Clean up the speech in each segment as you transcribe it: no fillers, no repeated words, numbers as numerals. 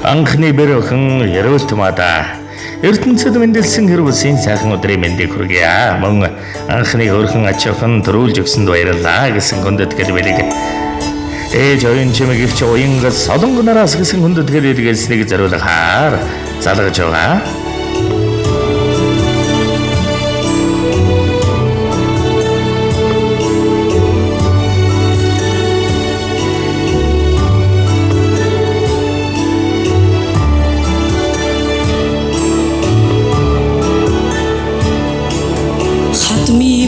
Анхны бэр охин Ерөөлтмада ертөнцөд мэндэлсэн хэрэг үсийн сайхан өдрийн мэндийг хүргье. Мөн анхны хөрхөн ач охин төрүүлж өгсөнд баярлалаа гэсэн хүндэтгэл бэлэг. Ээж оюун чимэг ихч уянгас солонгоноос гэсэн хүндэтгэл илгээснийг зориулахаар залгаж байгаа.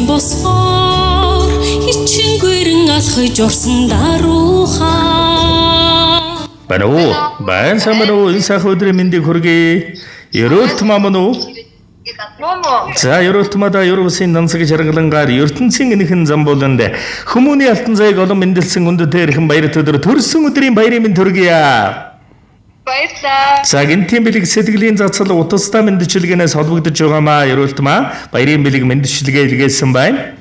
Босгоор хичээнгэрэн алхаж орсон даруухаа. Баян самбаруу энэ сайхан өдрийн мэндийг хүргэе. Ерөөлтмаа мөн үү? За Ерөөлтмада Ерөөсийн дансаг жаргалангаар ертөнцийн энэхэн замбууланд хүмүүний алтан зайг олон мэндэлсэн өндөдөө эрхэм баярт өдөр төрсөн өдрийн баярын мэнд хүргье. За гинтийн бэлэг сэтгэлийн зацал утастай мэндчилгээнээс холбогдож байгаамаа Ерөөлтмаа баярын бэлэг мэндчилгээ илгээсэн байна.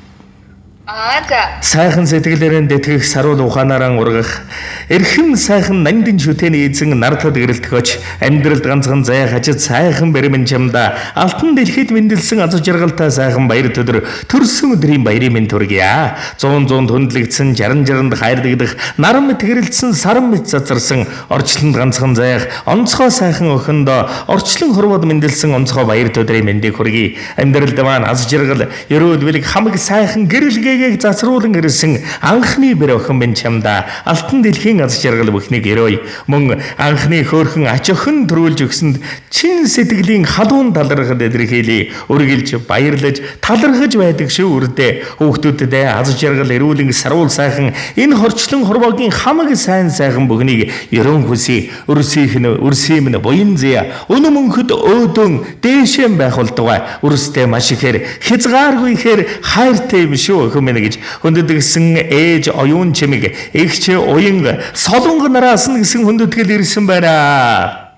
Сайхан сэтгэлээрэн дэтгэх саруул ухаанаараа ургах эрхэм сайхан нандин шүтэний эзэн нартад гэрэлтгөөч амьдралд ганцхан зай хажид сайхан бэрмэн чамда алтан дэлхийд мэндэлсэн аз жаргалтай сайхан баяр төдөр төрсөн өдрийн баярын мэнд хүргье. 100 хөндлөгдсөн 60 хайрлагдах наран мэт гэрэлтсэн саран мэт цацарсан орчлонд ганцхан зайх онцгой сайхан охиндоо орчлон хорвоод мэндэлсэн онцгой баяр төдрийн мэндийг хүргье. Амьдралд маань аз жаргал ерөөд бэлэг хамаг сайхан гэрэлгээ засруулан ирсэн анхны бэр охин бэн чамда алтан дэлхийн аз жаргал бүхнийг өрөөе. Мөн анхны хөөрхөн ач охин төрүүлж өгсөнд чин сэтгэлийн халуун талархад илэрхийлье. Үргэлж баярлаж талархаж байдаг шүү үрдээ. Хүүхдүүдэд аз жаргал эрүүлэн саруул сайхан энэ хорчлон хорвоогийн хамаг сайхан бүхнийг ерөн хүсье. Өрсийн минь буян зя өнө мөнхөд өөдөн дээшэн байх болдог. Үрстэй маш ихээр хязгааргүй ихээр хайртай юм шүү гэж хүндэтгсэн ээж оюун чимэг ихч уянг солонгоноос гэсэн хүндэтгэл ирсэн байна.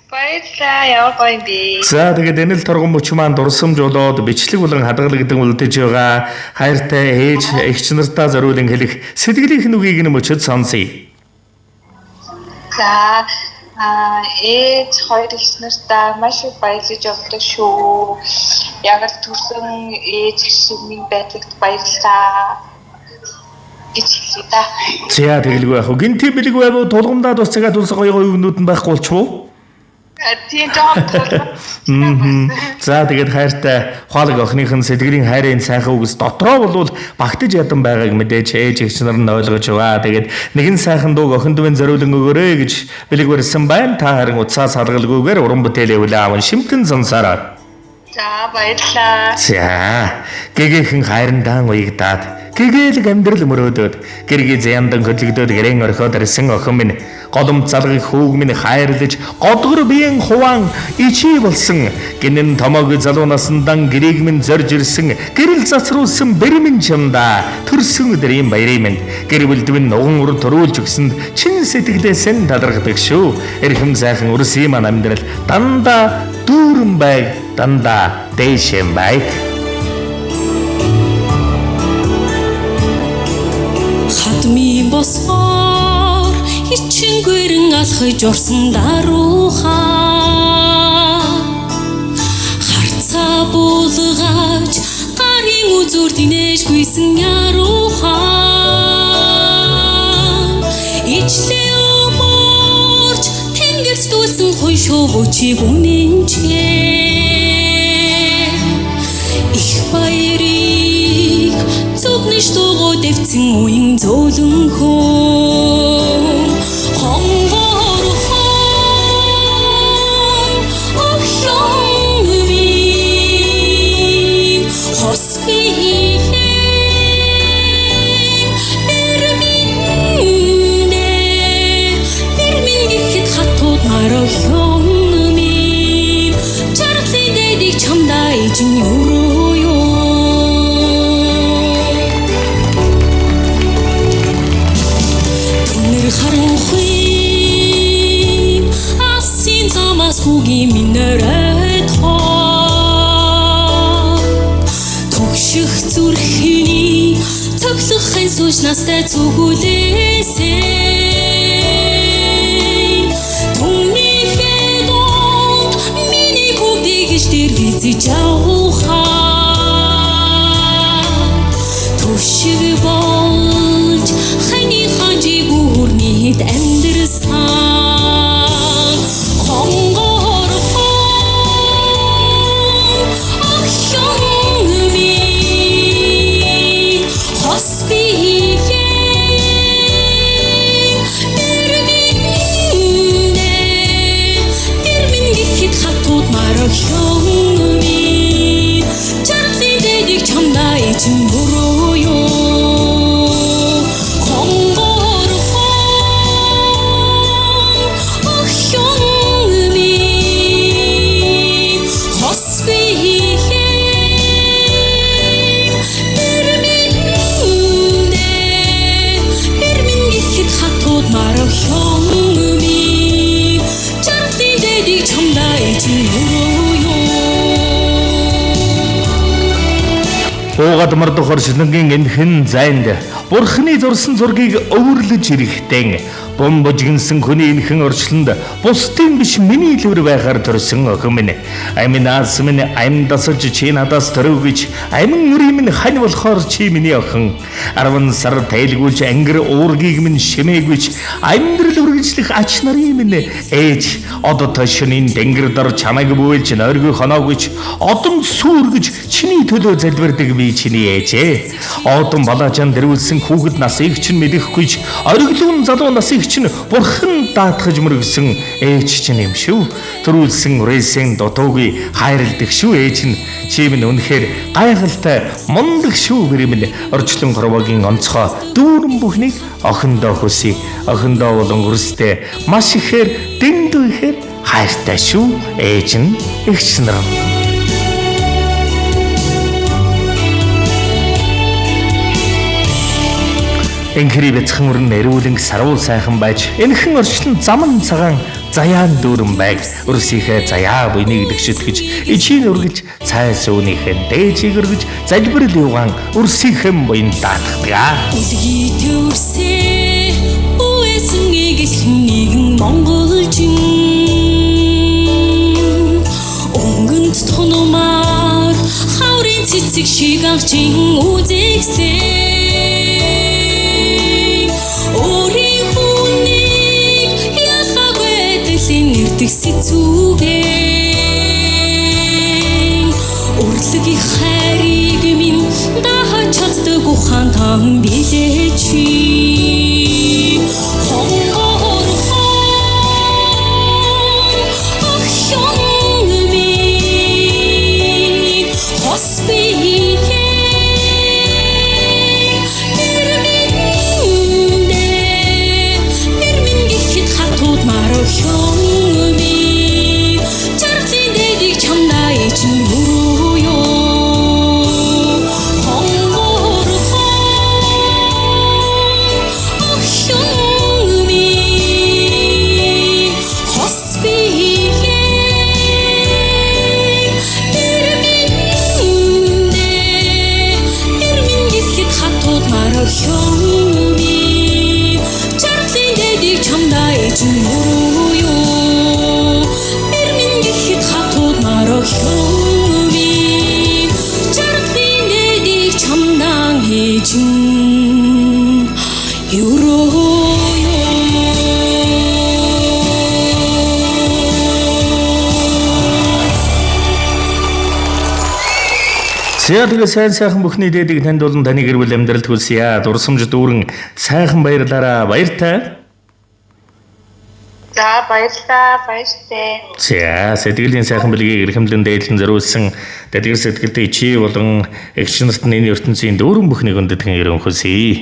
Баярлалаа яваа гоё би. За тэгээд энэ л торгон мөч маань дурсамж болоод бичлэг болон хадгалагдсан үлдэж байгаа хайртай ээж эгч нартаа зориулан хэлэх сэтгэлийн нүгийг нь мөчөд сонсъё. За ээж хоёр эгч нартаа маш их баярлаж явдаг шүү. Яг л төрсөн ээж гişмийн байдагт баярлалаа гэж хэлээ да. За тэгэлгүй яах вэ? Гинти бэлэг байвал тулгамдаа тус цагаа тулс гоё өгнүүд нь байхгүй болчихвол? Тийм жоо. За тэгээд хайртай хоолыг охиныхын сэтгэлийн хайрын сайхан үгс дотроо болвол багтаж ядан байгааг мэдээж ээж эгч нар нь ойлгож байгаа. Тэгээд нэгэн сайхан дууг охин дүүн зориулан өгөөрэй гэж бэлэг барьсан байна. Та харин утсаа салгалгүйгээр уран бүтээлээ аван шимтэн сонсараа. За баярлалаа. За гэгэхэн хайрандаан уягдаад гэгээл амьдрал мөрөөдөд гэргийн зяндан хөдлөгдөөд гэрэн орхиод ирсэн охин минь голом залгах хүүг минь хайрлаж годгор биеийн хуваан ичи болсон гинэн томог залуунасандан гэрийг минь зорж ирсэн гэрэл засруулсан бэрмэн чамда төрсөн өдрийн баярын мэнд гэр бүлдвэн нуган ур төрүүлж өгсөнд чин сэтгэлээсээ талархдаг шүү. Эрхэм сайхан үрсийн маань амьдрал дандаа дүүрэн байг дандаа дээшэн байг. Хадмын босгоор хичээнгэрэн алхаж орсон даруухаа. Харцаа буулгаж гарын үзүүр динэж гүйсэн яруухаа. Ичлээ өмөрч тэнгэрс дүүлсэн хой шовчиг үнэнчээ. Их баярыг зүгнэж дугуй дэвцэн уян зөөлөнхөө хонгорхон охин минь хосбиhen эрмин гэхэд хатууд нар охин минь жаргалын дэдийг чамдаа ижин өрөөё. Харанхуй асын замас хүүгийн минерет хоо төгших зүрхний цоглохын сууж настай зүгүүлээсэй түмний мэд амьдрсан хонгорхон охин минь хос биеэ эрмин гэхэд хатууд мар охин минь чархи дэдэг чамдаа эзэн буруу юу Буугаад мардах орчлонгийн энхэн зайнд Бурхны зурсан зургийг өвөрлөж ирэхтэн бомбожгинсэн хүний энхэн орчлонд бусдын биш миний лүр байхаар төрсөн охин минь амин аас минь ам дасаж чи надаас төрөв гэж амин үрийн минь хань болохоор чи миний охин 10 сар тайлгуулж ангир уургийг минь шимээгүйч амьдрал үргэлжлэх ач нарын минь ээж одоо ташнын дэнгэр дор чамайг бөөлж нойргүй хоноогүй одон сүргэж чиний төлөө залбирдаг би чиний ээжээ одон балаачаан дэрүүлсэн хүүхэд насыг чинь мэдэхгүйч ориглон залуу насыг чинь бурхан даатгаж мөргсөн ээж чинь юм шүү төрүүлсэн үрээсэн дутуугүй хайрладаг шүү ээж нь чи минь үнэхээр гайхалтай мундаг шүү гэрэмэл орчлон хорвогийн онцгой дүүрэн бүхнийг охиндоо хүсье охиндоо болон өрстэй маш ихээр дэндүү ихээр хайртай шүү ээж нь эгч нар Энхэри бяцхан өрн эрүүлэн сарвал сайхан байж энхэн орчлон заман цагаан заяан дүүрэн байг өрсийнхээ заяа буйныг дэгшилтгэж ичийн өргөж цай сүүнийхэн дээжийг өргөж залбирал юугаан өрсийнхэн буйн даатгдаг. Илгий төрсэй үесэн игэлхэн нэгэн монголчин өнгөнд тунумаар хаврын цэцэг шиг анхчин үзэгсэй Сэцүүгэн урлагийн хайрыг минь даахад чаддаг ухаан там билээ чи хонгорхон охин минь хос биеэ эрмин гэхэд хатууд мар охин За тэгээ сайхан бүхний дээдийг танд болон таны гэр бүл амьдралд хүлсье. Дурсамж дүүрэн сайхан баярлаараа баяртай. За баярлалаа баяртай. За сэтгэлийн сайхан бэлгийг эрхэмлэн дээдлэн зориулсан дэдгэр сэтгэлтэй чи болон эгч нарт энэ ертөнцийн дүүрэн бүхнийг өндөдгөн өрөөн хүсье.